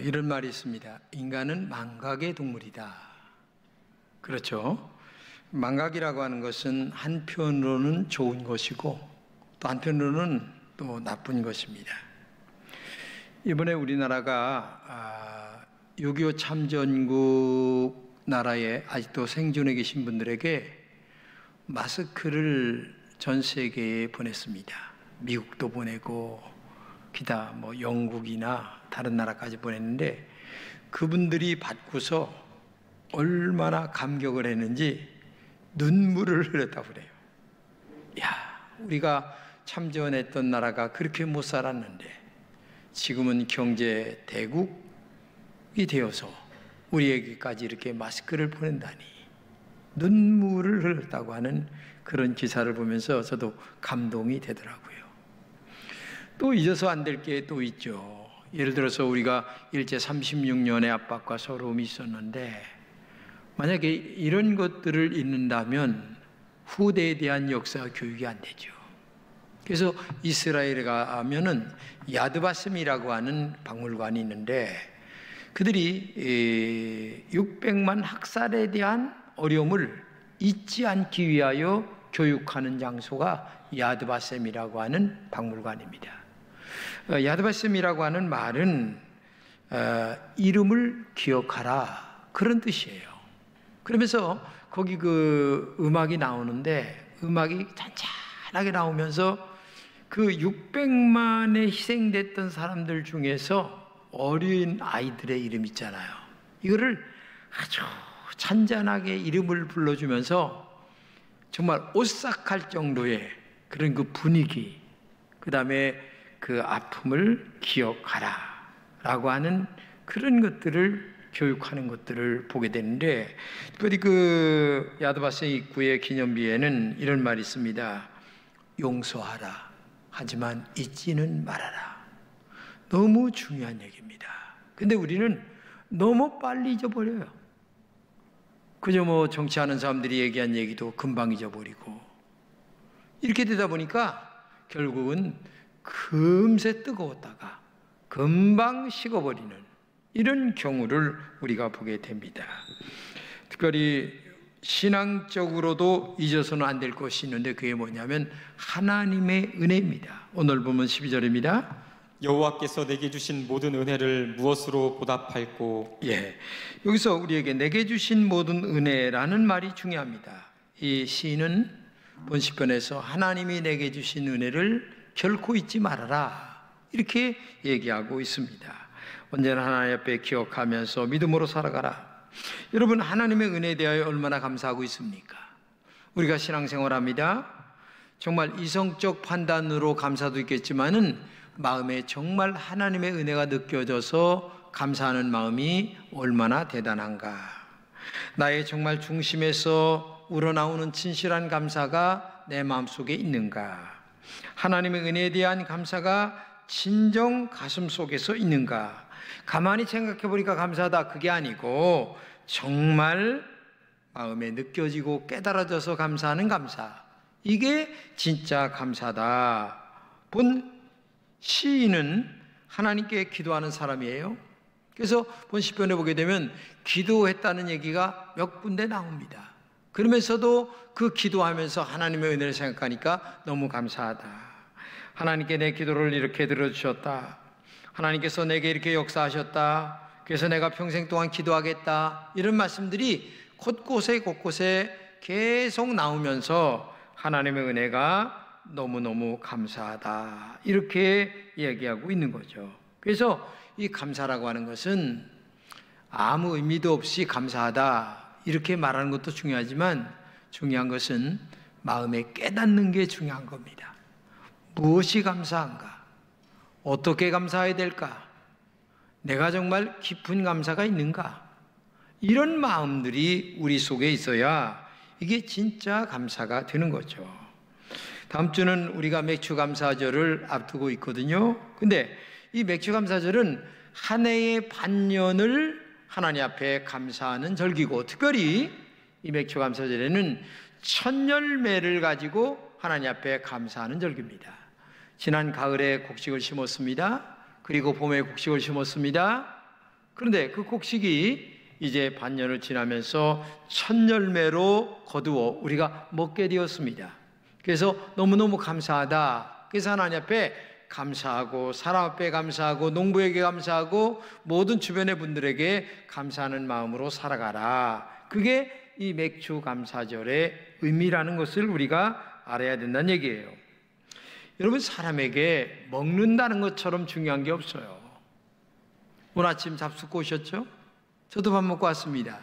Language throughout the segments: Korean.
이런 말이 있습니다. 인간은 망각의 동물이다. 그렇죠? 망각이라고 하는 것은 한편으로는 좋은 것이고 또 한편으로는 또 나쁜 것입니다. 이번에 우리나라가 6.25 참전국 나라에 아직도 생존해 계신 분들에게 마스크를 전 세계에 보냈습니다. 미국도 보내고 기타 영국이나 다른 나라까지 보냈는데 그분들이 받고서 얼마나 감격을 했는지 눈물을 흘렸다고 그래요. 야, 우리가 참전했던 나라가 그렇게 못 살았는데 지금은 경제 대국이 되어서 우리에게까지 이렇게 마스크를 보낸다니, 눈물을 흘렸다고 하는 그런 기사를 보면서 저도 감동이 되더라고요. 또 잊어서 안 될 게 또 있죠. 예를 들어서 우리가 일제 36년의 압박과 서러움이 있었는데 만약에 이런 것들을 잊는다면 후대에 대한 역사 교육이 안 되죠. 그래서 이스라엘에 가면은 야드바셈이라고 하는 박물관이 있는데 그들이 600만 학살에 대한 어려움을 잊지 않기 위하여 교육하는 장소가 야드바셈이라고 하는 박물관입니다. 야드바셈이라고 하는 말은 이름을 기억하라, 그런 뜻이에요. 그러면서 거기 그 음악이 나오는데 음악이 잔잔하게 나오면서 그 600만에 희생됐던 사람들 중에서 어린 아이들의 이름 있잖아요. 이거를 아주 잔잔하게 이름을 불러주면서 정말 오싹할 정도의 그런 그 분위기, 그 다음에 그 아픔을 기억하라 라고 하는 그런 것들을 교육하는 것들을 보게 되는데, 특별히 그 야드바셈 입구의 기념비에는 이런 말이 있습니다. 용서하라, 하지만 잊지는 말아라. 너무 중요한 얘기입니다. 근데 우리는 너무 빨리 잊어버려요. 그저 정치하는 사람들이 얘기한 얘기도 금방 잊어버리고, 이렇게 되다 보니까 결국은 금세 뜨거웠다가 금방 식어버리는 이런 경우를 우리가 보게 됩니다. 특별히 신앙적으로도 잊어서는 안 될 것이 있는데 그게 뭐냐면 하나님의 은혜입니다. 오늘 보면 12절입니다. 여호와께서 내게 주신 모든 은혜를 무엇으로 보답할꼬? 여기서 우리에게 내게 주신 모든 은혜라는 말이 중요합니다. 이 시인은 본시편에서 하나님이 내게 주신 은혜를 결코 잊지 말아라, 이렇게 얘기하고 있습니다. 언제나 하나님 앞에 기억하면서 믿음으로 살아가라. 여러분, 하나님의 은혜에 대하여 얼마나 감사하고 있습니까? 우리가 신앙생활합니다. 정말 이성적 판단으로 감사도 있겠지만은 마음에 정말 하나님의 은혜가 느껴져서 감사하는 마음이 얼마나 대단한가. 나의 정말 중심에서 우러나오는 진실한 감사가 내 마음속에 있는가. 하나님의 은혜에 대한 감사가 진정 가슴 속에서 있는가. 가만히 생각해 보니까 감사하다, 그게 아니고 정말 마음에 느껴지고 깨달아져서 감사하는 감사, 이게 진짜 감사다. 본 시인은 하나님께 기도하는 사람이에요. 그래서 본 시편에 보게 되면 기도했다는 얘기가 몇 군데 나옵니다. 그러면서도 그 기도하면서 하나님의 은혜를 생각하니까 너무 감사하다. 하나님께 내 기도를 이렇게 들어주셨다. 하나님께서 내게 이렇게 역사하셨다. 그래서 내가 평생 동안 기도하겠다. 이런 말씀들이 곳곳에 계속 나오면서 하나님의 은혜가 너무너무 감사하다, 이렇게 얘기하고 있는 거죠. 그래서 이 감사라고 하는 것은 아무 의미도 없이 감사하다 이렇게 말하는 것도 중요하지만 중요한 것은 마음에 깨닫는 게 중요한 겁니다. 무엇이 감사한가? 어떻게 감사해야 될까? 내가 정말 깊은 감사가 있는가? 이런 마음들이 우리 속에 있어야 이게 진짜 감사가 되는 거죠. 다음 주는 우리가 맥주감사절을 앞두고 있거든요. 근데 이 맥주감사절은 한 해의 반년을 하나님 앞에 감사하는 절기고, 특별히 이 맥주감사절에는 첫 열매를 가지고 하나님 앞에 감사하는 절기입니다. 지난 가을에 곡식을 심었습니다. 그리고 봄에 곡식을 심었습니다. 그런데 그 곡식이 이제 반년을 지나면서 첫 열매로 거두어 우리가 먹게 되었습니다. 그래서 너무너무 감사하다. 그래서 하나님 앞에 감사하고, 사람 앞에 감사하고, 농부에게 감사하고, 모든 주변의 분들에게 감사하는 마음으로 살아가라. 그게 이 맥주 감사절의 의미라는 것을 우리가 알아야 된다는 얘기예요. 여러분, 사람에게 먹는다는 것처럼 중요한 게 없어요. 오늘 아침 잡숫고 오셨죠? 저도 밥 먹고 왔습니다.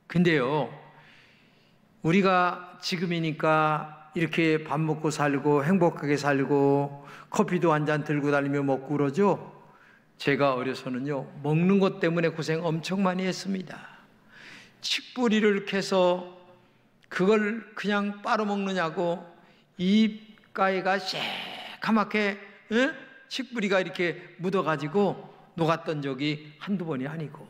근데요, 우리가 지금이니까 이렇게 밥 먹고 살고 행복하게 살고 커피도 한 잔 들고 다니며 먹고 그러죠. 제가 어려서는요, 먹는 것 때문에 고생 엄청 많이 했습니다. 칡뿌리를 캐서 그걸 그냥 빨아먹느냐고 입가에가 새카맣게 칡뿌리가 이렇게 묻어가지고 녹았던 적이 한두 번이 아니고,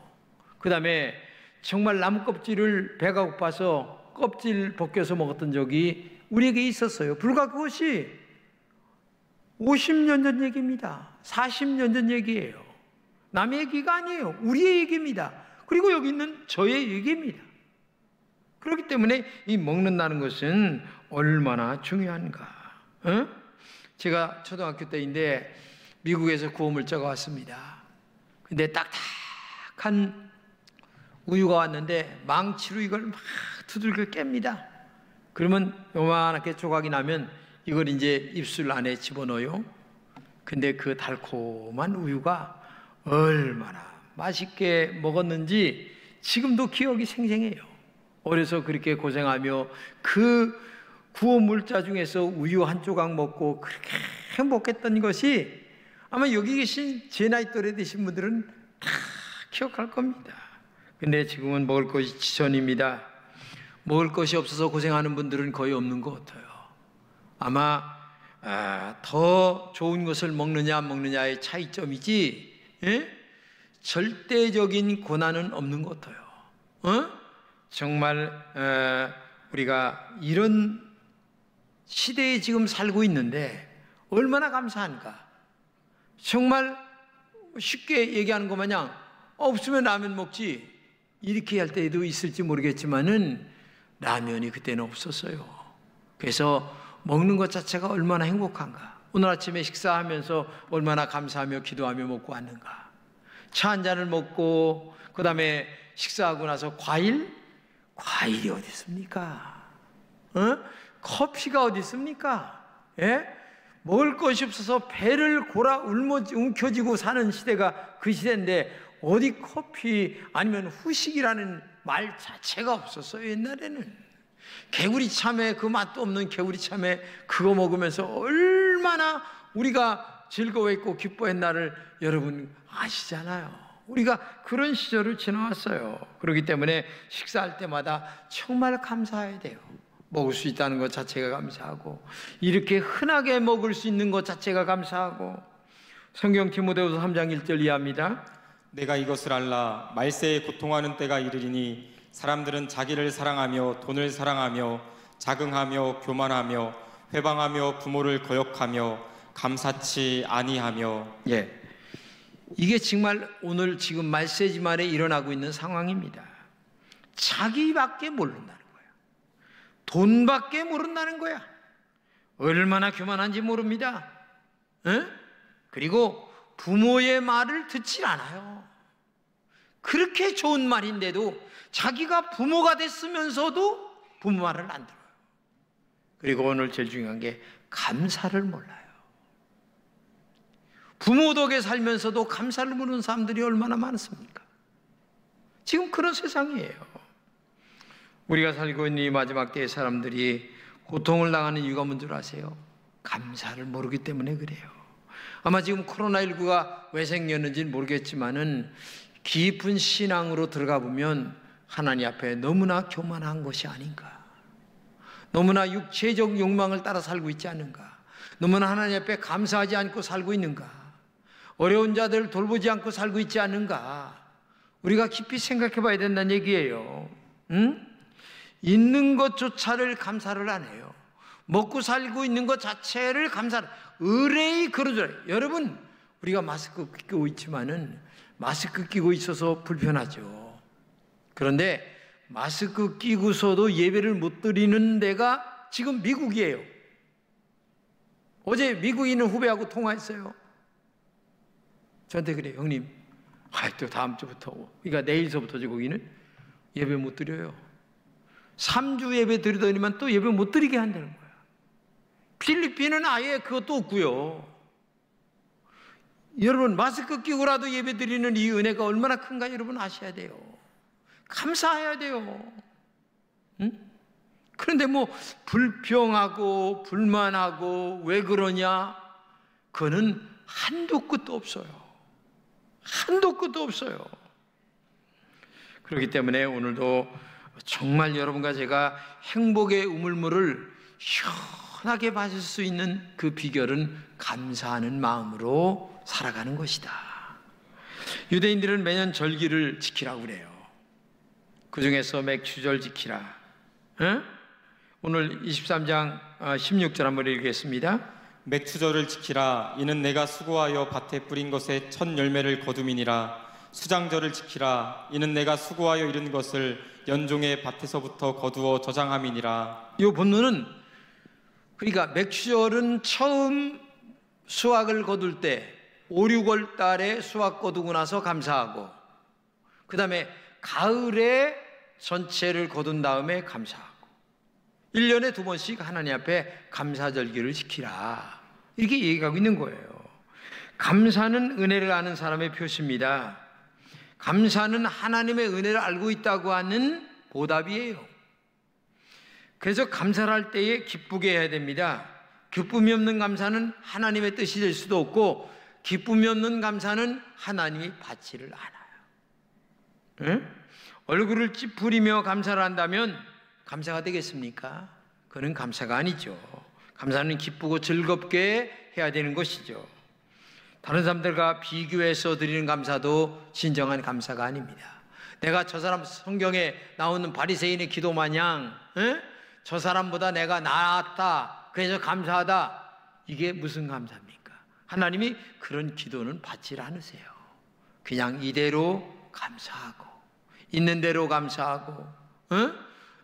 그 다음에 정말 나무 껍질을 배가 고파서 껍질 벗겨서 먹었던 적이 우리에게 있었어요. 불과 그것이 50년 전 얘기입니다. 40년 전 얘기예요. 남의 얘기가 아니에요. 우리의 얘기입니다. 그리고 여기 있는 저의 얘기입니다. 그렇기 때문에 이 먹는다는 것은 얼마나 중요한가. 제가 초등학교 때인데 미국에서 구호물자가 왔습니다. 근데 딱딱한 우유가 왔는데 망치로 이걸 막 두들겨 깹니다. 그러면 요만하게 조각이 나면 이걸 이제 입술 안에 집어넣어요. 근데 그 달콤한 우유가 얼마나 맛있게 먹었는지 지금도 기억이 생생해요. 어려서 그렇게 고생하며 그 구호물자 중에서 우유 한 조각 먹고 그렇게 행복했던 것이 아마 여기 계신 제 나이 또래 되신 분들은 다 기억할 겁니다. 근데 지금은 먹을 것이 지천입니다. 먹을 것이 없어서 고생하는 분들은 거의 없는 것 같아요. 아마 더 좋은 것을 먹느냐 안 먹느냐의 차이점이지 절대적인 고난은 없는 것 같아요. 정말 우리가 이런 시대에 지금 살고 있는데 얼마나 감사한가. 정말 쉽게 얘기하는 것 마냥 없으면 라면 먹지 이렇게 할 때도 있을지 모르겠지만은 라면이 그때는 없었어요. 그래서 먹는 것 자체가 얼마나 행복한가. 오늘 아침에 식사하면서 얼마나 감사하며 기도하며 먹고 왔는가. 차 한 잔을 먹고 그 다음에 식사하고 나서 과일이 어디 있습니까? 커피가 어디 있습니까? 예? 먹을 것이 없어서 배를 골아 움켜쥐고 사는 시대가 그 시대인데 어디 커피 아니면 후식이라는 말 자체가 없었어요. 옛날에는 개구리 참외, 그 맛도 없는 개구리 참외 그거 먹으면서 얼마나 우리가 즐거워했고 기뻐했나를 여러분 아시잖아요. 우리가 그런 시절을 지나왔어요. 그렇기 때문에 식사할 때마다 정말 감사해야 돼요. 먹을 수 있다는 것 자체가 감사하고 이렇게 흔하게 먹을 수 있는 것 자체가 감사하고. 성경 디모데후서 3장 1절 이하입니다. 내가 이것을 알라 말세에 고통하는 때가 이르리니 사람들은 자기를 사랑하며 돈을 사랑하며 자긍하며 교만하며 회방하며 부모를 거역하며 감사치 아니하며. 예, 이게 정말 오늘 지금 말세지 말에 일어나고 있는 상황입니다. 자기밖에 모른다는 거예요. 돈밖에 모른다는 거야. 얼마나 교만한지 모릅니다. 그리고 부모의 말을 듣질 않아요. 그렇게 좋은 말인데도 자기가 부모가 됐으면서도 부모 말을 안 들어요. 그리고 오늘 제일 중요한 게 감사를 몰라요. 부모 덕에 살면서도 감사를 모르는 사람들이 얼마나 많습니까? 지금 그런 세상이에요. 우리가 살고 있는 이 마지막 때의 사람들이 고통을 당하는 이유가 뭔 줄 아세요? 감사를 모르기 때문에 그래요. 아마 지금 코로나19가 왜 생겼는지는 모르겠지만은 깊은 신앙으로 들어가 보면 하나님 앞에 너무나 교만한 것이 아닌가. 너무나 육체적 욕망을 따라 살고 있지 않는가. 너무나 하나님 앞에 감사하지 않고 살고 있는가. 어려운 자들을 돌보지 않고 살고 있지 않는가. 우리가 깊이 생각해 봐야 된다는 얘기예요. 있는 것조차를 감사를 안 해요. 먹고 살고 있는 것 자체를 감사를. 의뢰의 그러죠. 여러분, 우리가 마스크 끼고 있지만은 마스크 끼고 있어서 불편하죠. 그런데 마스크 끼고서도 예배를 못 드리는 데가 지금 미국이에요. 어제 미국에 있는 후배하고 통화했어요. 저한테 그래요. 형님, 또 다음 주부터, 그러니까 내일서부터 거기는 예배 못 드려요. 3주 예배 드리더니만 또 예배 못 드리게 한다는 거야. 필리핀은 아예 그것도 없고요. 여러분, 마스크 끼고라도 예배 드리는 이 은혜가 얼마나 큰가 여러분 아셔야 돼요. 감사해야 돼요. 응? 그런데 뭐 불평하고 불만하고 왜 그러냐? 그거는 한도 끝도 없어요. 한도 끝도 없어요. 그렇기 때문에 오늘도 정말 여러분과 제가 행복의 우물물을 시원하게 마실 수 있는 그 비결은 감사하는 마음으로 살아가는 것이다. 유대인들은 매년 절기를 지키라고 그래요. 그 중에서 맥추절 지키라. 에? 오늘 23장 16절 한번 읽겠습니다. 맥추절을 지키라. 이는 내가 수고하여 밭에 뿌린 것에 첫 열매를 거둠이니라. 수장절을 지키라. 이는 내가 수고하여 이룬 것을 연종의 밭에서부터 거두어 저장함이니라. 이 본문은 그러니까 맥추절은 처음 수확을 거둘 때 5, 6월 달에 수확 거두고 나서 감사하고, 그 다음에 가을에 전체를 거둔 다음에 감사하고, 1년에 2번씩 하나님 앞에 감사절기를 지키라, 이렇게 얘기하고 있는 거예요. 감사는 은혜를 아는 사람의 표시입니다. 감사는 하나님의 은혜를 알고 있다고 하는 보답이에요. 그래서 감사를 할 때에 기쁘게 해야 됩니다. 기쁨이 없는 감사는 하나님의 뜻이 될 수도 없고, 기쁨이 없는 감사는 하나님이 받지를 않아요. 응? 얼굴을 찌푸리며 감사를 한다면 감사가 되겠습니까? 그건 감사가 아니죠. 감사는 기쁘고 즐겁게 해야 되는 것이죠. 다른 사람들과 비교해서 드리는 감사도 진정한 감사가 아닙니다. 내가 저 사람 성경에 나오는 바리새인의 기도 마냥 저 사람보다 내가 낫다, 그래서 감사하다, 이게 무슨 감사입니까? 하나님이 그런 기도는 받지 않으세요. 그냥 이대로 감사하고, 있는 대로 감사하고,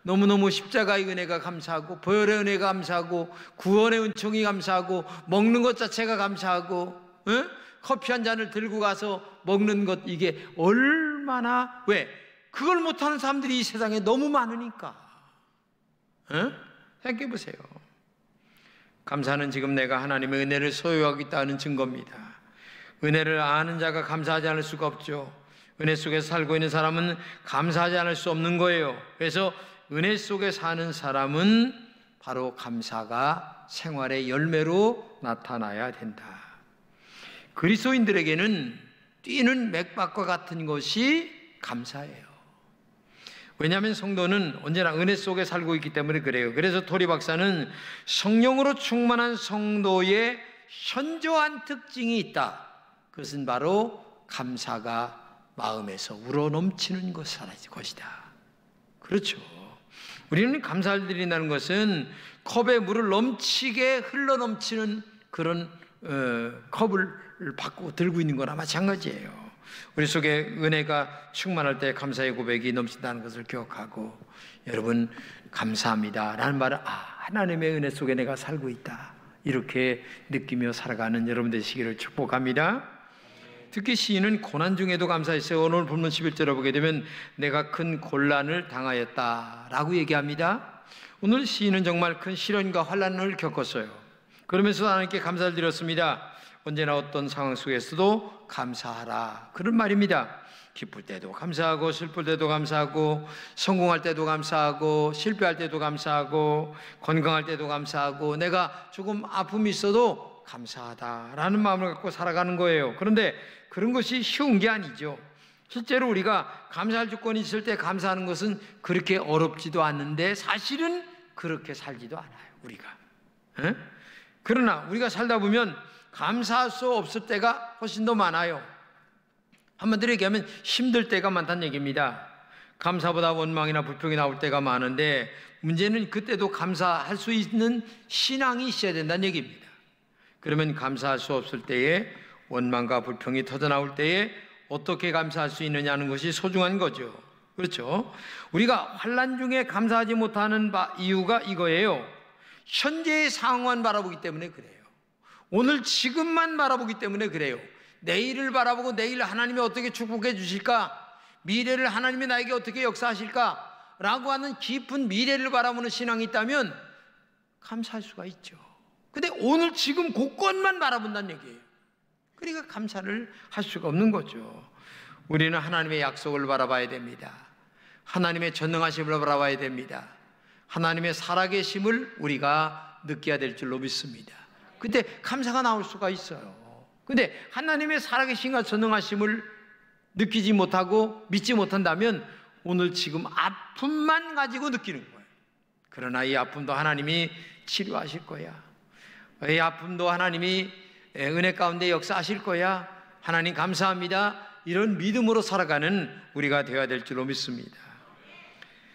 너무너무 십자가의 은혜가 감사하고, 보혈의 은혜가 감사하고, 구원의 은총이 감사하고, 먹는 것 자체가 감사하고, 커피 한 잔을 들고 가서 먹는 것, 이게 얼마나, 왜? 그걸 못하는 사람들이 이 세상에 너무 많으니까. 생각해 보세요. 감사는 지금 내가 하나님의 은혜를 소유하고 있다는 증거입니다. 은혜를 아는 자가 감사하지 않을 수가 없죠. 은혜 속에 살고 있는 사람은 감사하지 않을 수 없는 거예요. 그래서 은혜 속에 사는 사람은 바로 감사가 생활의 열매로 나타나야 된다. 그리스도인들에게는 뛰는 맥박과 같은 것이 감사예요. 왜냐하면 성도는 언제나 은혜 속에 살고 있기 때문에 그래요. 그래서 토리 박사는 성령으로 충만한 성도의 현저한 특징이 있다. 그것은 바로 감사가 마음에서 우러넘치는 것이다. 그렇죠. 우리는 감사를 드린다는 것은 컵에 물을 넘치게 흘러넘치는 그런 컵을 받고 들고 있는 거나 마찬가지예요. 우리 속에 은혜가 충만할 때 감사의 고백이 넘친다는 것을 기억하고, 여러분 감사합니다 라는 말은 하나님의 은혜 속에 내가 살고 있다, 이렇게 느끼며 살아가는 여러분 되시기를 축복합니다. 특히 시인은 고난 중에도 감사했어요. 오늘 본문 11절을 보게 되면 내가 큰 곤란을 당하였다라고 얘기합니다. 오늘 시인은 정말 큰 시련과 환난을 겪었어요. 그러면서 하나님께 감사를 드렸습니다. 언제나 어떤 상황 속에서도 감사하라, 그런 말입니다. 기쁠 때도 감사하고, 슬플 때도 감사하고, 성공할 때도 감사하고, 실패할 때도 감사하고, 건강할 때도 감사하고, 내가 조금 아픔이 있어도 감사하다라는 마음을 갖고 살아가는 거예요. 그런데 그런 것이 쉬운 게 아니죠. 실제로 우리가 감사할 조건이 있을 때 감사하는 것은 그렇게 어렵지도 않는데, 사실은 그렇게 살지도 않아요, 우리가. 그러나 우리가 살다 보면 감사할 수 없을 때가 훨씬 더 많아요. 한마디로 얘기하면 힘들 때가 많다는 얘기입니다. 감사보다 원망이나 불평이 나올 때가 많은데, 문제는 그때도 감사할 수 있는 신앙이 있어야 된다는 얘기입니다. 그러면 감사할 수 없을 때에, 원망과 불평이 터져 나올 때에 어떻게 감사할 수 있느냐는 것이 소중한 거죠. 그렇죠? 우리가 환난 중에 감사하지 못하는 이유가 이거예요. 현재의 상황만 바라보기 때문에 그래요. 오늘 지금만 바라보기 때문에 그래요. 내일을 바라보고 내일 하나님이 어떻게 축복해 주실까? 미래를 하나님이 나에게 어떻게 역사하실까? 라고 하는 깊은 미래를 바라보는 신앙이 있다면 감사할 수가 있죠. 근데 오늘 지금 곳곳만 바라본다는 얘기예요. 그러니까 감사를 할 수가 없는 거죠. 우리는 하나님의 약속을 바라봐야 됩니다. 하나님의 전능하심을 바라봐야 됩니다. 하나님의 살아계심을 우리가 느껴야 될 줄로 믿습니다. 그때 감사가 나올 수가 있어요. 근데 하나님의 살아계심과 전능하심을 느끼지 못하고 믿지 못한다면 오늘 지금 아픔만 가지고 느끼는 거예요. 그러나 이 아픔도 하나님이 치료하실 거야. 이 아픔도 하나님이 은혜 가운데 역사하실 거야. 하나님 감사합니다. 이런 믿음으로 살아가는 우리가 되어야 될 줄로 믿습니다.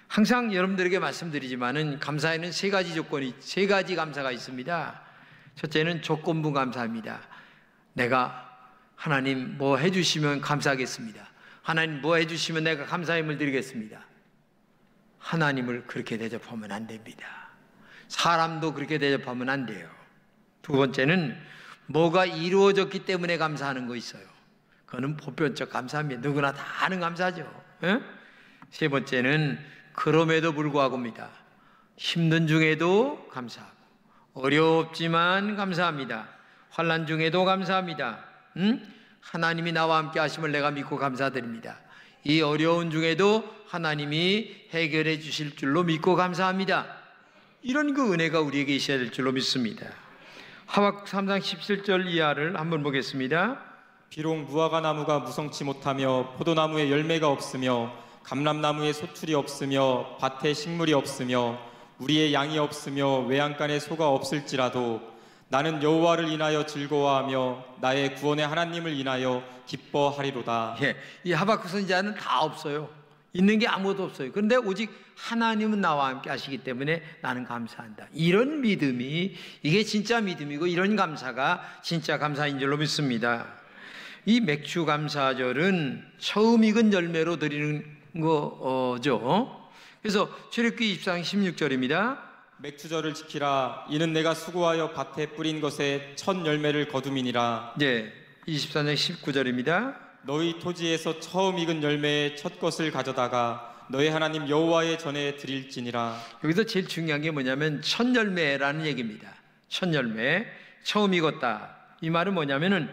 항상 여러분들에게 말씀드리지만은 감사에는 세 가지 감사가 있습니다. 첫째는 조건부 감사입니다. 내가 하나님 뭐 해주시면 감사하겠습니다. 하나님 뭐 해주시면 내가 감사의 힘을 드리겠습니다. 하나님을 그렇게 대접하면 안 됩니다. 사람도 그렇게 대접하면 안 돼요. 두 번째는 뭐가 이루어졌기 때문에 감사하는 거 있어요. 그거는 보편적 감사입니다. 누구나 다 하는 감사죠. 에? 세 번째는 그럼에도 불구하고입니다. 힘든 중에도 감사하고 어렵지만 감사합니다. 환난 중에도 감사합니다. 하나님이 나와 함께 하심을 내가 믿고 감사드립니다. 이 어려운 중에도 하나님이 해결해 주실 줄로 믿고 감사합니다. 이런 그 은혜가 우리에게 있어야 될 줄로 믿습니다. 하박국 3장 17절 이하를 한번 보겠습니다. 비록 무화과 나무가 무성치 못하며 포도나무에 열매가 없으며 감람나무에 소출이 없으며 밭에 식물이 없으며 우리의 양이 없으며 외양간에 소가 없을지라도 나는 여호와를 인하여 즐거워하며 나의 구원의 하나님을 인하여 기뻐하리로다. 이 하박국 선지자는 다 없어요. 있는 게 아무것도 없어요. 그런데 오직 하나님은 나와 함께 하시기 때문에 나는 감사한다. 이런 믿음이 이게 진짜 믿음이고 이런 감사가 진짜 감사인 줄로 믿습니다. 이 맥주 감사절은 처음 익은 열매로 드리는 거죠. 그래서 출애굽기 24장 16절입니다. 맥주절을 지키라. 이는 내가 수고하여 밭에 뿌린 것에 첫 열매를 거둠이니라. 24장 19절입니다. 너희 토지에서 처음 익은 열매의 첫 것을 가져다가 너희 하나님 여호와의 전에 드릴지니라. 여기서 제일 중요한 게 뭐냐면 첫 열매라는 얘기입니다. 첫 열매, 처음 익었다. 이 말은 뭐냐면은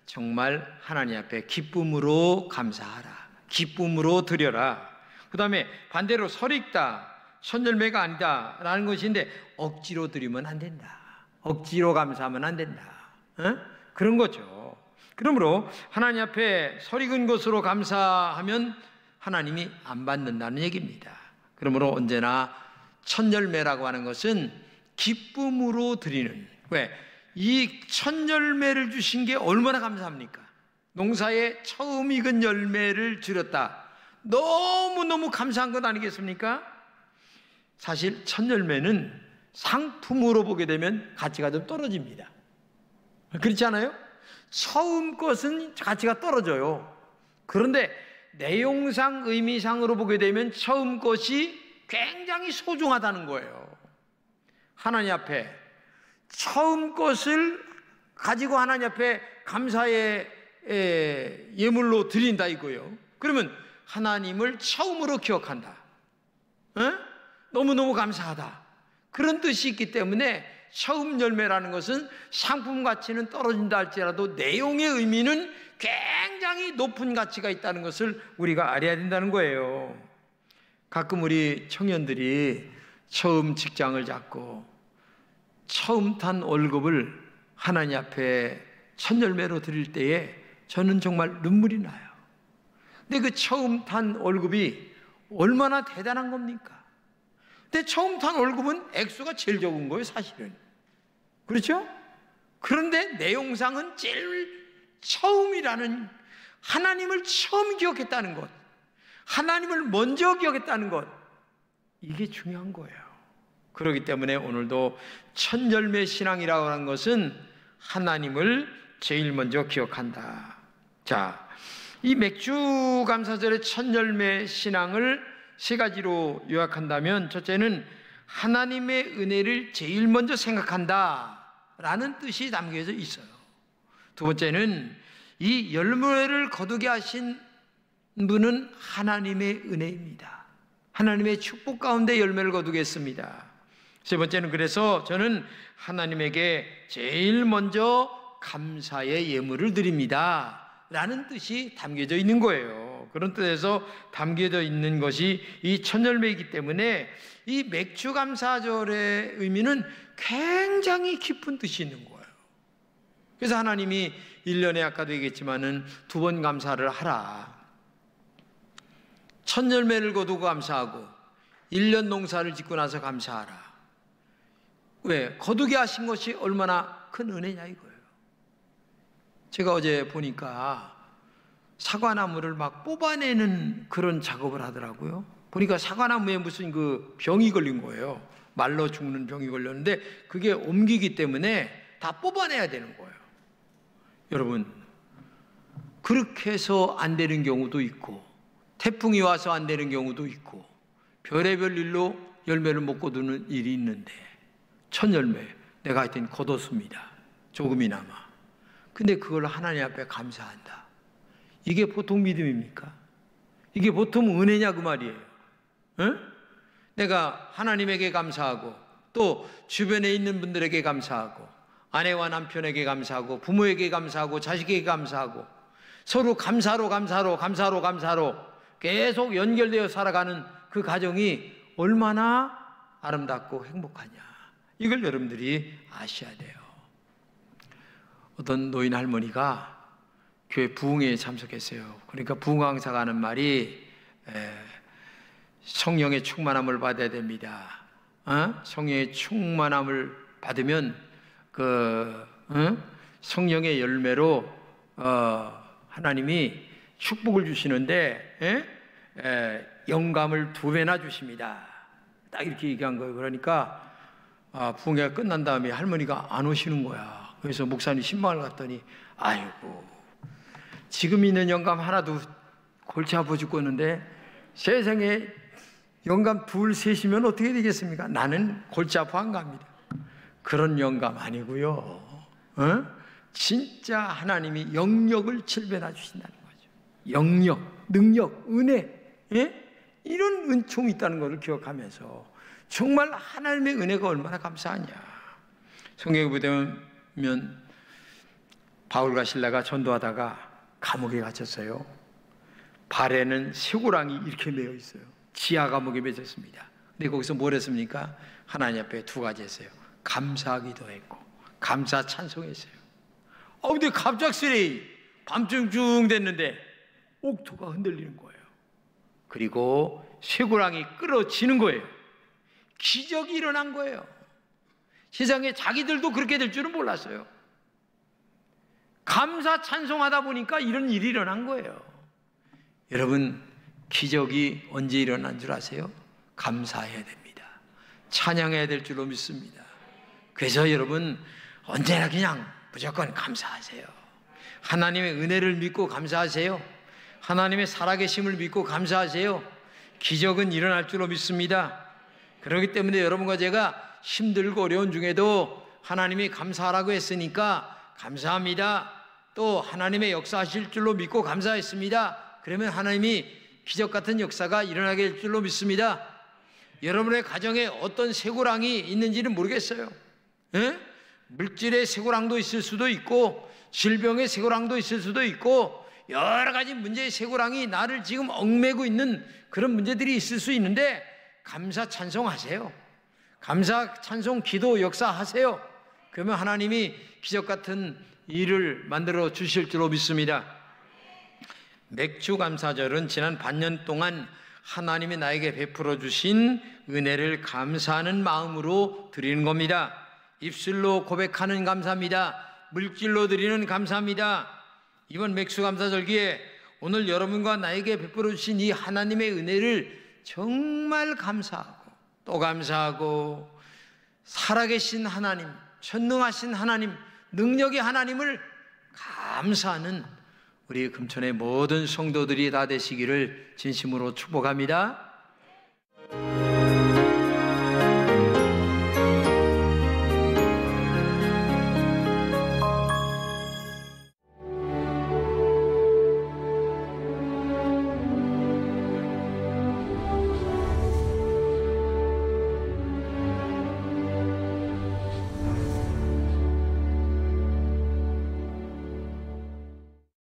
정말 하나님 앞에 기쁨으로 감사하라. 기쁨으로 드려라. 그 다음에 반대로 설익다. 첫 열매가 아니다 라는 것인데 억지로 드리면 안 된다. 억지로 감사하면 안 된다. 그런 거죠. 그러므로 하나님 앞에 설익은 것으로 감사하면 하나님이 안 받는다는 얘기입니다. 그러므로 언제나 첫 열매라고 하는 것은 기쁨으로 드리는, 왜? 이 첫 열매를 주신 게 얼마나 감사합니까? 농사에 처음 익은 열매를 줄였다. 너무너무 감사한 것 아니겠습니까? 사실 첫 열매는 상품으로 보게 되면 가치가 좀 떨어집니다. 그렇지 않아요? 처음 것은 가치가 떨어져요. 그런데 내용상 의미상으로 보게 되면 처음 것이 굉장히 소중하다는 거예요. 하나님 앞에 처음 것을 가지고 하나님 앞에 감사의 예물로 드린다 이거예요. 그러면 하나님을 처음으로 기억한다. 너무너무 감사하다. 그런 뜻이 있기 때문에 처음 열매라는 것은 상품 가치는 떨어진다 할지라도 내용의 의미는 굉장히 높은 가치가 있다는 것을 우리가 알아야 된다는 거예요. 가끔 우리 청년들이 처음 직장을 잡고 처음 탄 월급을 하나님 앞에 첫 열매로 드릴 때에 저는 정말 눈물이 나요. 근데 그 처음 탄 월급이 얼마나 대단한 겁니까? 근데 처음 탄 월급은 액수가 제일 적은 거예요, 사실은. 그렇죠? 그런데 내용상은 제일 처음이라는, 하나님을 처음 기억했다는 것, 하나님을 먼저 기억했다는 것, 이게 중요한 거예요. 그렇기 때문에 오늘도 첫 열매 신앙이라고 하는 것은 하나님을 제일 먼저 기억한다. 자, 이 맥주 감사절의 첫 열매 신앙을 세 가지로 요약한다면, 첫째는 하나님의 은혜를 제일 먼저 생각한다라는 뜻이 담겨져 있어요. 두 번째는 이 열매를 거두게 하신 분은 하나님의 은혜입니다. 하나님의 축복 가운데 열매를 거두겠습니다. 세 번째는, 그래서 저는 하나님에게 제일 먼저 감사의 예물을 드립니다 라는 뜻이 담겨져 있는 거예요. 그런 뜻에서 담겨져 있는 것이 이 첫 열매이기 때문에 이 맥주 감사절의 의미는 굉장히 깊은 뜻이 있는 거예요. 그래서 하나님이 1년에 아까도 얘기했지만은 2번 감사를 하라. 첫 열매를 거두고 감사하고 1년 농사를 짓고 나서 감사하라. 왜? 거두게 하신 것이 얼마나 큰 은혜냐 이거예요. 제가 어제 보니까 사과나무를 막 뽑아내는 그런 작업을 하더라고요. 보니까 사과나무에 무슨 그 병이 걸린 거예요. 말라 죽는 병이 걸렸는데 그게 옮기기 때문에 다 뽑아내야 되는 거예요. 여러분, 그렇게 해서 안 되는 경우도 있고, 태풍이 와서 안 되는 경우도 있고, 별의별 일로 열매를 못 거두는 일이 있는데, 첫 열매 내가 하여튼 거뒀습니다. 조금이나마. 근데 그걸 하나님 앞에 감사한다. 이게 보통 믿음입니까? 이게 보통 은혜냐 그 말이에요. 응? 내가 하나님에게 감사하고, 또 주변에 있는 분들에게 감사하고, 아내와 남편에게 감사하고, 부모에게 감사하고, 자식에게 감사하고, 서로 감사로 계속 연결되어 살아가는 그 가정이 얼마나 아름답고 행복하냐, 이걸 여러분들이 아셔야 돼요. 어떤 노인 할머니가 교회 부흥회에 참석했어요. 그러니까 부흥 강사가 하는 말이 성령의 충만함을 받아야 됩니다. 성령의 충만함을 받으면 성령의 열매로 하나님이 축복을 주시는데 영감을 2배나 주십니다. 딱 이렇게 얘기한 거예요. 그러니까 부흥회가 끝난 다음에 할머니가 안 오시는 거야. 그래서 목사님 신방을 갔더니, 아이고, 지금 있는 영감 하나도 골치 아파 죽겠는데 세상에 영감 2, 3이면 어떻게 되겠습니까? 나는 골치 아파 안 갑니다. 그런 영감 아니고요. 진짜 하나님이 영역을 7배나 주신다는 거죠. 영역, 능력, 은혜, 이런 은총이 있다는 것을 기억하면서 정말 하나님의 은혜가 얼마나 감사하냐. 성경에 보면 바울과 실라가 전도하다가 감옥에 갇혔어요. 발에는 쇠고랑이 이렇게 매여 있어요. 지하 감옥에 맺혔습니다. 근데 거기서 뭘 했습니까? 하나님 앞에 2가지 했어요. 감사하기도 했고 감사 찬송했어요. 근데 갑작스레 밤중중 됐는데 옥토가 흔들리는 거예요. 그리고 쇠고랑이 끌어지는 거예요. 기적이 일어난 거예요. 세상에 자기들도 그렇게 될 줄은 몰랐어요. 감사 찬송하다 보니까 이런 일이 일어난 거예요. 여러분, 기적이 언제 일어난 줄 아세요? 감사해야 됩니다. 찬양해야 될 줄로 믿습니다. 그래서 여러분, 언제나 그냥 무조건 감사하세요. 하나님의 은혜를 믿고 감사하세요. 하나님의 살아계심을 믿고 감사하세요. 기적은 일어날 줄로 믿습니다. 그렇기 때문에 여러분과 제가 힘들고 어려운 중에도 하나님이 감사하라고 했으니까 감사합니다. 또 하나님의 역사하실 줄로 믿고 감사했습니다. 그러면 하나님이 기적 같은 역사가 일어나게 될 줄로 믿습니다. 여러분의 가정에 어떤 쇠고랑이 있는지는 모르겠어요. 물질의 쇠고랑도 있을 수도 있고 질병의 쇠고랑도 있을 수도 있고 여러 가지 문제의 쇠고랑이 나를 지금 얽매고 있는 그런 문제들이 있을 수 있는데 감사 찬송하세요. 감사 찬송 기도 역사하세요. 그러면 하나님이 기적 같은 일을 만들어 주실 줄로 믿습니다. 맥주 감사절은 지난 반년 동안 하나님이 나에게 베풀어 주신 은혜를 감사하는 마음으로 드리는 겁니다. 입술로 고백하는 감사합니다. 물질로 드리는 감사합니다. 이번 맥주 감사절기에 오늘 여러분과 나에게 베풀어 주신 이 하나님의 은혜를 정말 감사하고 또 감사하고 살아계신 하나님, 전능하신 하나님, 능력의 하나님을 감사하는 우리 금천의 모든 성도들이 다 되시기를 진심으로 축복합니다.